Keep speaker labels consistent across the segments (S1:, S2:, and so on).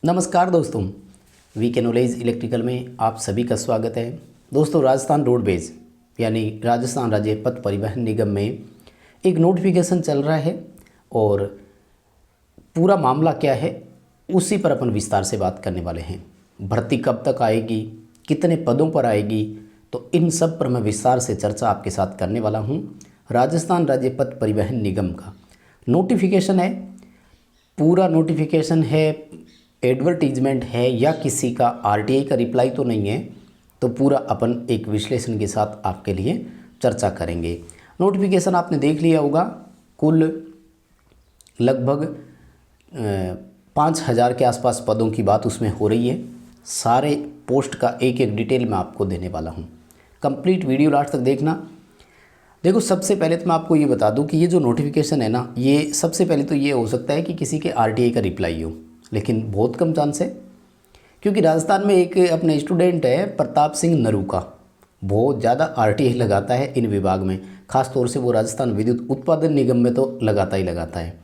S1: नमस्कार दोस्तों, वी के नॉलेज इलेक्ट्रिकल में आप सभी का स्वागत है। दोस्तों, राजस्थान रोडवेज यानी राजस्थान राज्य पथ परिवहन निगम में एक नोटिफिकेशन चल रहा है और पूरा मामला क्या है उसी पर अपन विस्तार से बात करने वाले हैं। भर्ती कब तक आएगी, कितने पदों पर आएगी, तो इन सब पर मैं विस्तार से चर्चा आपके साथ करने वाला हूँ। राजस्थान राज्य पथ परिवहन निगम का नोटिफिकेशन है, पूरा नोटिफिकेशन है, एडवर्टीजमेंट है या किसी का आरटीआई का रिप्लाई तो नहीं है, तो पूरा अपन एक विश्लेषण के साथ आपके लिए चर्चा करेंगे। नोटिफिकेशन आपने देख लिया होगा, कुल लगभग 5,000 के आसपास पदों की बात उसमें हो रही है। सारे पोस्ट का एक एक डिटेल मैं आपको देने वाला हूँ। कंप्लीट वीडियो लास्ट तक देखना। देखो, सबसे पहले तो मैं आपको ये बता दूं कि ये जो नोटिफिकेशन है ना, ये सबसे पहले तो ये हो सकता है कि किसी के आरटीआई का रिप्लाई हो, लेकिन बहुत कम चांस है, क्योंकि राजस्थान में एक अपने स्टूडेंट है प्रताप सिंह नरूका, बहुत ज़्यादा आरटीआई लगाता है इन विभाग में, खास तौर से वो राजस्थान विद्युत उत्पादन निगम में तो लगाता ही लगाता है।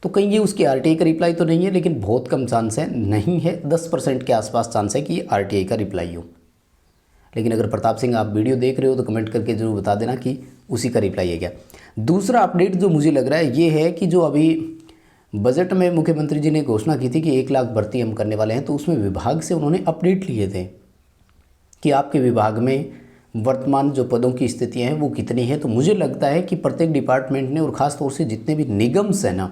S1: तो कहीं ये उसके आरटीआई का रिप्लाई तो नहीं है, लेकिन बहुत कम चांस है, नहीं है 10% के आसपास चांस है कि ये आरटीआई का रिप्लाई हो। लेकिन अगर प्रताप सिंह आप वीडियो देख रहे हो तो कमेंट करके जरूर बता देना कि उसी का रिप्लाई है क्या। दूसरा अपडेट जो मुझे लग रहा है ये है कि जो अभी बजट में मुख्यमंत्री जी ने घोषणा की थी कि 1 लाख भर्ती हम करने वाले हैं, तो उसमें विभाग से उन्होंने अपडेट लिए थे कि आपके विभाग में वर्तमान जो पदों की स्थितियाँ हैं वो कितनी है। तो मुझे लगता है कि प्रत्येक डिपार्टमेंट ने और ख़ास तौर से जितने भी निगम्स हैं ना,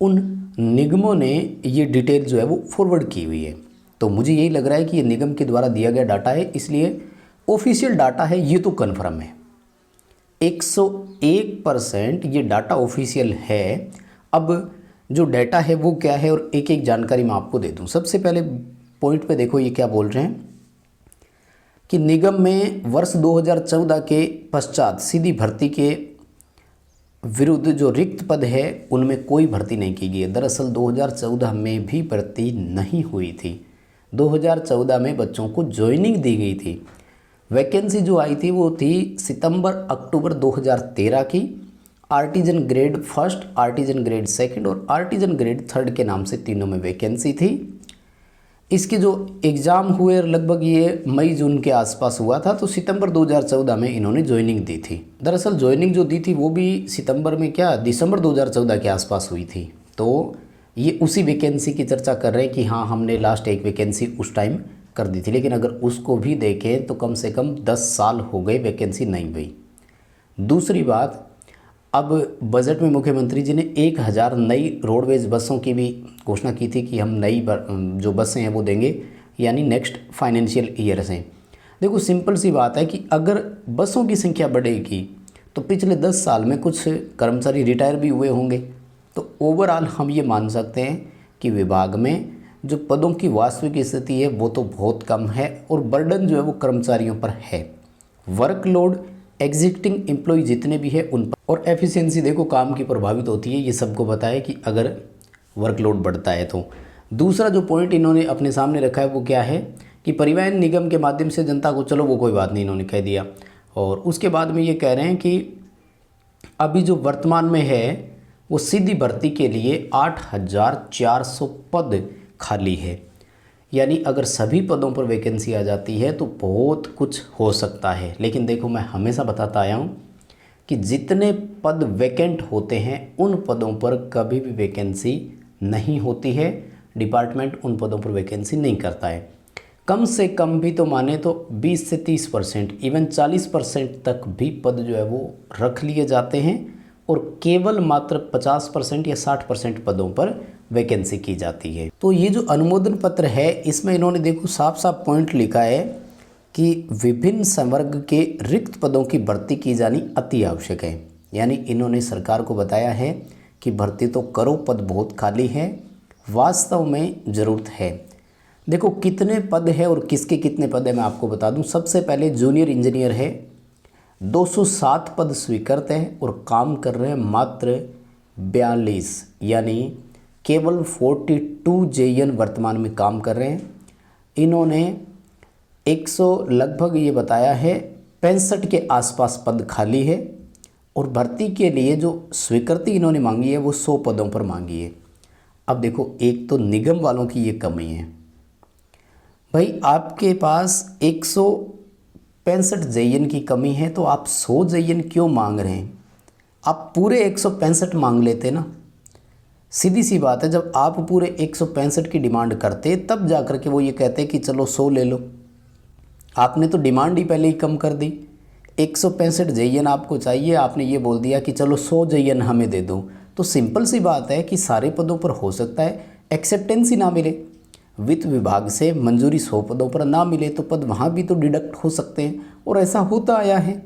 S1: उन निगमों ने ये डिटेल जो है वो फॉरवर्ड की हुई है। तो मुझे यही लग रहा है कि ये निगम के द्वारा दिया गया डाटा है, इसलिए ऑफिशियल डाटा है, ये तो कन्फर्म है 101% ये डाटा ऑफिशियल है। अब जो डाटा है वो क्या है और एक एक जानकारी मैं आपको दे दूं। सबसे पहले पॉइंट पे देखो, ये क्या बोल रहे हैं कि निगम में वर्ष 2014 के पश्चात सीधी भर्ती के विरुद्ध जो रिक्त पद है उनमें कोई भर्ती नहीं की गई है। दरअसल 2014 में भी भर्ती नहीं हुई थी, 2014 में बच्चों को ज्वाइनिंग दी गई थी। वैकेंसी जो आई थी वो थी सितंबर अक्टूबर 2013 की। Artisan grade first, artisan grade second और आर्टिजन ग्रेड थर्ड के नाम से तीनों में वैकेंसी थी। इसके जो एग्ज़ाम हुए लगभग ये मई जून के आसपास हुआ था, तो सितंबर 2014 में इन्होंने ज्वाइनिंग दी थी। दरअसल ज्वाइनिंग जो दी थी वो भी सितंबर में क्या दिसंबर 2014 के आसपास हुई थी। तो ये उसी वैकेंसी की चर्चा कर रहे हैं कि हाँ, हमने लास्ट एक वैकेंसी उस टाइम कर दी थी, लेकिन अगर उसको भी देखें तो कम से कम 10 साल हो गए वैकेंसी नहीं हुई। दूसरी बात, अब बजट में मुख्यमंत्री जी ने 1,000 नई रोडवेज बसों की भी घोषणा की थी कि हम नई जो बसें हैं वो देंगे, यानी नेक्स्ट फाइनेंशियल ईयर से। देखो, सिंपल सी बात है कि अगर बसों की संख्या बढ़ेगी तो पिछले 10 साल में कुछ कर्मचारी रिटायर भी हुए होंगे, तो ओवरऑल हम ये मान सकते हैं कि विभाग में जो पदों की वास्तविक स्थिति है वो तो बहुत कम है और बर्डन जो है वो कर्मचारियों पर है। वर्कलोड एग्जिस्टिंग एम्प्लॉय जितने भी है उन पर, और एफिशिएंसी देखो काम की प्रभावित होती है, ये सबको पता है कि अगर वर्कलोड बढ़ता है तो। दूसरा जो पॉइंट इन्होंने अपने सामने रखा है वो क्या है कि परिवहन निगम के माध्यम से जनता को, चलो वो कोई बात नहीं, इन्होंने कह दिया। और उसके बाद में ये कह रहे हैं कि अभी जो वर्तमान में है वो सीधी भर्ती के लिए 8,400 पद खाली है, यानी अगर सभी पदों पर वैकेंसी आ जाती है तो बहुत कुछ हो सकता है। लेकिन देखो, मैं हमेशा बताता आया हूँ कि जितने पद वैकेंट होते हैं उन पदों पर कभी भी वैकेंसी नहीं होती है, डिपार्टमेंट उन पदों पर वैकेंसी नहीं करता है। कम से कम भी तो माने तो 20 से 30%, इवन 40% तक भी पद जो है वो रख लिए जाते हैं और केवल मात्र 50% या 60% पदों पर वैकेंसी की जाती है। तो ये जो अनुमोदन पत्र है इसमें इन्होंने देखो साफ साफ पॉइंट लिखा है कि विभिन्न संवर्ग के रिक्त पदों की भर्ती की जानी अति आवश्यक है। यानी इन्होंने सरकार को बताया है कि भर्ती तो करो, पद बहुत खाली है, वास्तव में ज़रूरत है। देखो कितने पद है और किसके कितने पद है मैं आपको बता दूं। सबसे पहले जूनियर इंजीनियर है, 207 पद स्वीकृत हैं और काम कर रहे हैं मात्र 42, यानी केवल 42 जेईएन वर्तमान में काम कर रहे हैं। इन्होंने 100 लगभग ये बताया है 65 के आसपास पद खाली है और भर्ती के लिए जो स्वीकृति इन्होंने मांगी है वो 100 पदों पर मांगी है। अब देखो एक तो निगम वालों की ये कमी है, भाई आपके पास 165 जेईएन की कमी है तो आप 100 जेईएन क्यों मांग रहे हैं? आप पूरे 165 मांग लेते ना। सीधी सी बात है, जब आप पूरे 165 की डिमांड करते तब जा कर के वो ये कहते कि चलो 100 ले लो। आपने तो डिमांड ही पहले ही कम कर दी। 165 जेईएन आपको चाहिए, आपने ये बोल दिया कि चलो 100 जेईएन हमें दे दो। तो सिंपल सी बात है कि सारे पदों पर हो सकता है एक्सेप्टेंस ही ना मिले, वित्त विभाग से मंजूरी 100 पदों पर ना मिले तो पद वहाँ भी तो डिडक्ट हो सकते हैं, और ऐसा होता आया है।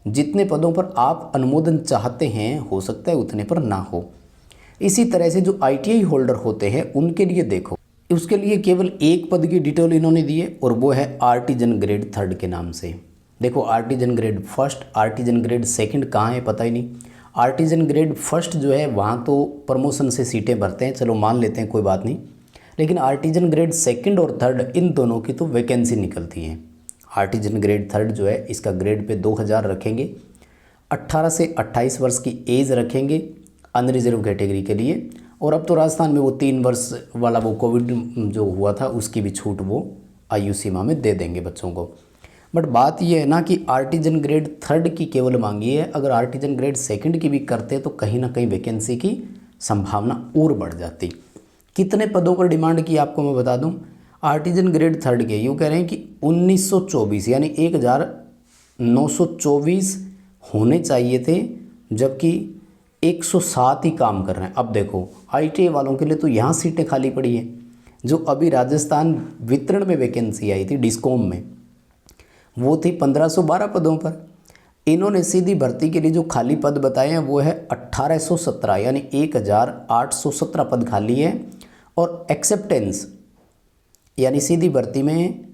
S1: जितने पदों पर आप अनुमोदन चाहते हैं हो सकता है उतने पर ना हो। इसी तरह से जो आईटीआई होल्डर होते हैं उनके लिए देखो, उसके लिए केवल एक पद की डिटेल इन्होंने दी है और वो है आर्टिजन ग्रेड 3 के नाम से। देखो आर्टिजन ग्रेड 1, आर्टिजन ग्रेड 2 कहाँ है पता ही नहीं। आर्टिजन ग्रेड 1 जो है वहाँ तो प्रमोशन से सीटें भरते हैं, चलो मान लेते हैं कोई बात नहीं, लेकिन आर्टिजन ग्रेड 2 और 3 इन दोनों की तो वैकेंसी निकलती है। आर्टिजन ग्रेड 3 जो है इसका ग्रेड पे 2000 रखेंगे, 18 से 28 वर्ष की एज रखेंगे अनरिजर्व कैटेगरी के लिए। और अब तो राजस्थान में वो 3 वर्ष वाला वो कोविड जो हुआ था उसकी भी छूट वो आयु सीमा में दे देंगे बच्चों को। बट बात ये है ना कि आर्टिजन ग्रेड 3 की केवल मांगी है, अगर आर्टिजन ग्रेड 2 की भी करते तो कहीं ना कहीं वैकेंसी की संभावना और बढ़ जाती। कितने पदों पर डिमांड की आपको मैं बता दूं। आर्टिजन ग्रेड 3 के यूँ कह रहे हैं कि 1924 यानी 1924 होने चाहिए थे, जबकि 107 ही काम कर रहे हैं। अब देखो आईटीआई वालों के लिए तो यहाँ सीटें खाली पड़ी हैं। जो अभी राजस्थान वितरण में वैकेंसी आई थी डिस्कॉम में, वो थी 1512 पदों पर। इन्होंने सीधी भर्ती के लिए जो खाली पद बताए हैं वो है 1817 यानी 1817 पद खाली है। और एक्सेप्टेंस यानी सीधी भर्ती में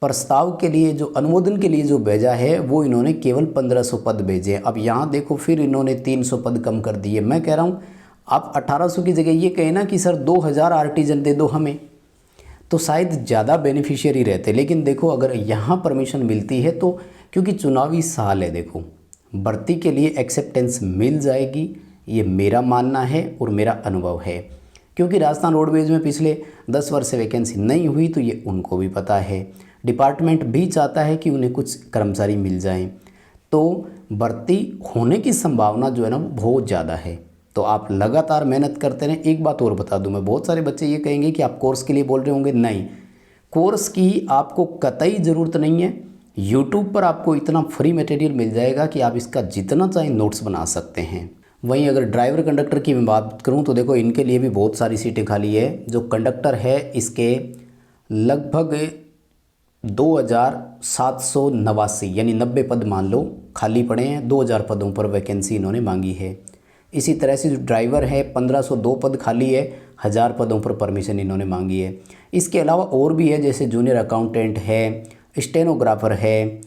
S1: प्रस्ताव के लिए जो अनुमोदन के लिए जो भेजा है वो इन्होंने केवल 1500 पद भेजे हैं। अब यहाँ देखो फिर इन्होंने 300 पद कम कर दिए। मैं कह रहा हूँ आप 1800 की जगह ये कहें ना कि सर 2000 आर्टिजन दे दो हमें, तो शायद ज़्यादा बेनिफिशियरी रहते। लेकिन देखो अगर यहाँ परमिशन मिलती है तो, क्योंकि चुनावी साल है, देखो भर्ती के लिए एक्सेप्टेंस मिल जाएगी, ये मेरा मानना है और मेरा अनुभव है। क्योंकि राजस्थान रोडवेज में पिछले 10 वर्ष से वैकेंसी नहीं हुई तो ये उनको भी पता है। डिपार्टमेंट भी चाहता है कि उन्हें कुछ कर्मचारी मिल जाएं, तो भर्ती होने की संभावना जो है ना वो बहुत ज़्यादा है। तो आप लगातार मेहनत करते रहें। एक बात और बता दूं मैं, बहुत सारे बच्चे ये कहेंगे कि आप कोर्स के लिए बोल रहे होंगे, नहीं, कोर्स की आपको कतई ज़रूरत नहीं है। यूट्यूब पर आपको इतना फ्री मटेरियल मिल जाएगा कि आप इसका जितना चाहे नोट्स बना सकते हैं। वहीं अगर ड्राइवर कंडक्टर की मैं बात करूं तो देखो इनके लिए भी बहुत सारी सीटें खाली है। जो कंडक्टर है इसके लगभग 2789 यानी 90 पद मान लो खाली पड़े हैं। 2000 पदों पर वैकेंसी इन्होंने मांगी है। इसी तरह से जो ड्राइवर है 1502 पद खाली है, 1000 पदों पर परमिशन इन्होंने मांगी है। इसके अलावा और भी है, जैसे जूनियर अकाउंटेंट है, स्टेनोग्राफर है,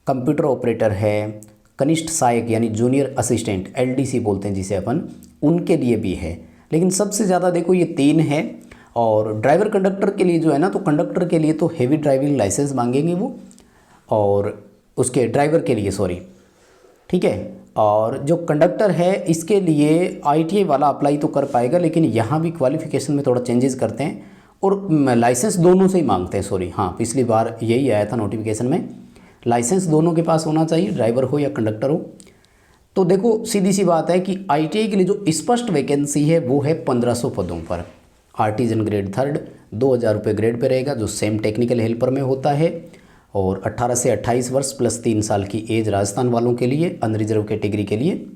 S1: कंप्यूटर ऑपरेटर है, कनिष्ठ सहायक यानी जूनियर असिस्टेंट एलडीसी बोलते हैं जिसे अपन, उनके लिए भी है। लेकिन सबसे ज़्यादा देखो ये 3 है। और ड्राइवर कंडक्टर के लिए जो है ना, तो कंडक्टर के लिए तो हेवी ड्राइविंग लाइसेंस मांगेंगे वो, और उसके ड्राइवर के लिए सॉरी, ठीक है। और जो कंडक्टर है इसके लिए आईटीआई वाला अप्लाई तो कर पाएगा, लेकिन यहाँ भी क्वालिफिकेशन में थोड़ा चेंजेस करते हैं और लाइसेंस दोनों से ही मांगते हैं। सॉरी हाँ, पिछली बार यही आया था नोटिफिकेशन में, लाइसेंस दोनों के पास होना चाहिए, ड्राइवर हो या कंडक्टर हो। तो देखो सीधी सी बात है कि आईटीआई के लिए जो स्पष्ट वैकेंसी है वो है 1500 पदों पर। आर्टिजन ग्रेड 3 2000 रुपये ग्रेड पे रहेगा, जो सेम टेक्निकल हेल्पर में होता है। और 18 से 28 वर्ष प्लस 3 साल की एज राजस्थान वालों के लिए, अनरिजर्व कैटेगरी के लिए,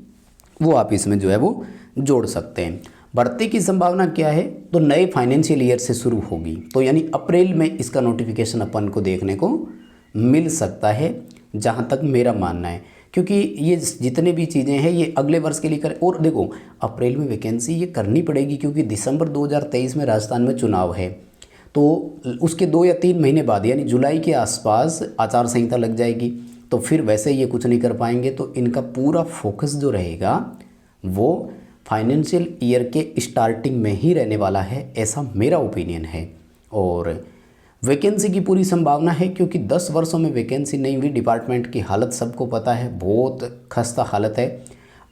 S1: वो आप इसमें जो है वो जोड़ सकते हैं। भर्ती की संभावना क्या है, तो नए फाइनेंशियल ईयर से शुरू होगी, तो यानी अप्रैल में इसका नोटिफिकेशन अपन को देखने को मिल सकता है, जहाँ तक मेरा मानना है। क्योंकि ये जितने भी चीज़ें हैं ये अगले वर्ष के लिए करें। और देखो अप्रैल में वैकेंसी ये करनी पड़ेगी, क्योंकि दिसंबर 2023 में राजस्थान में चुनाव है, तो उसके 2 या 3 महीने बाद यानी जुलाई के आसपास आचार संहिता लग जाएगी, तो फिर वैसे ये कुछ नहीं कर पाएंगे। तो इनका पूरा फोकस जो रहेगा वो फाइनेंशियल ईयर के स्टार्टिंग में ही रहने वाला है, ऐसा मेरा ओपिनियन है। और वैकेंसी की पूरी संभावना है, क्योंकि 10 वर्षों में वैकेंसी नहीं हुई। डिपार्टमेंट की हालत सबको पता है, बहुत खस्ता हालत है।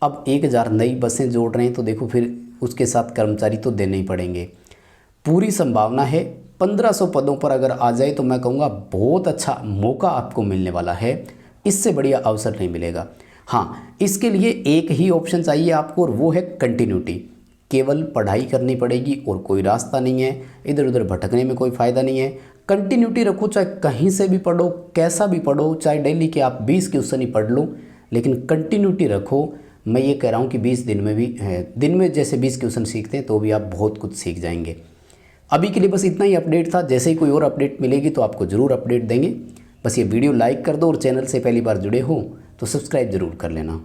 S1: अब 1000 नई बसें जोड़ रहे हैं, तो देखो फिर उसके साथ कर्मचारी तो देने ही पड़ेंगे। पूरी संभावना है 1500 पदों पर अगर आ जाए तो मैं कहूँगा बहुत अच्छा मौका आपको मिलने वाला है, इससे बढ़िया अवसर नहीं मिलेगा। हाँ, इसके लिए एक ही ऑप्शन चाहिए आपको और वो है कंटिन्यूटी। केवल पढ़ाई करनी पड़ेगी और कोई रास्ता नहीं है, इधर उधर भटकने में कोई फ़ायदा नहीं है। कंटिन्यूटी रखो, चाहे कहीं से भी पढ़ो, कैसा भी पढ़ो, चाहे डेली के आप 20 क्वेश्चन ही पढ़ लो, लेकिन कंटिन्यूटी रखो। मैं ये कह रहा हूँ कि 20 दिन में भी दिन में जैसे 20 क्वेश्चन सीखते हैं तो भी आप बहुत कुछ सीख जाएंगे। अभी के लिए बस इतना ही अपडेट था। जैसे ही कोई और अपडेट मिलेगी तो आपको ज़रूर अपडेट देंगे। बस ये वीडियो लाइक कर दो और चैनल से पहली बार जुड़े हो तो सब्सक्राइब ज़रूर कर लेना।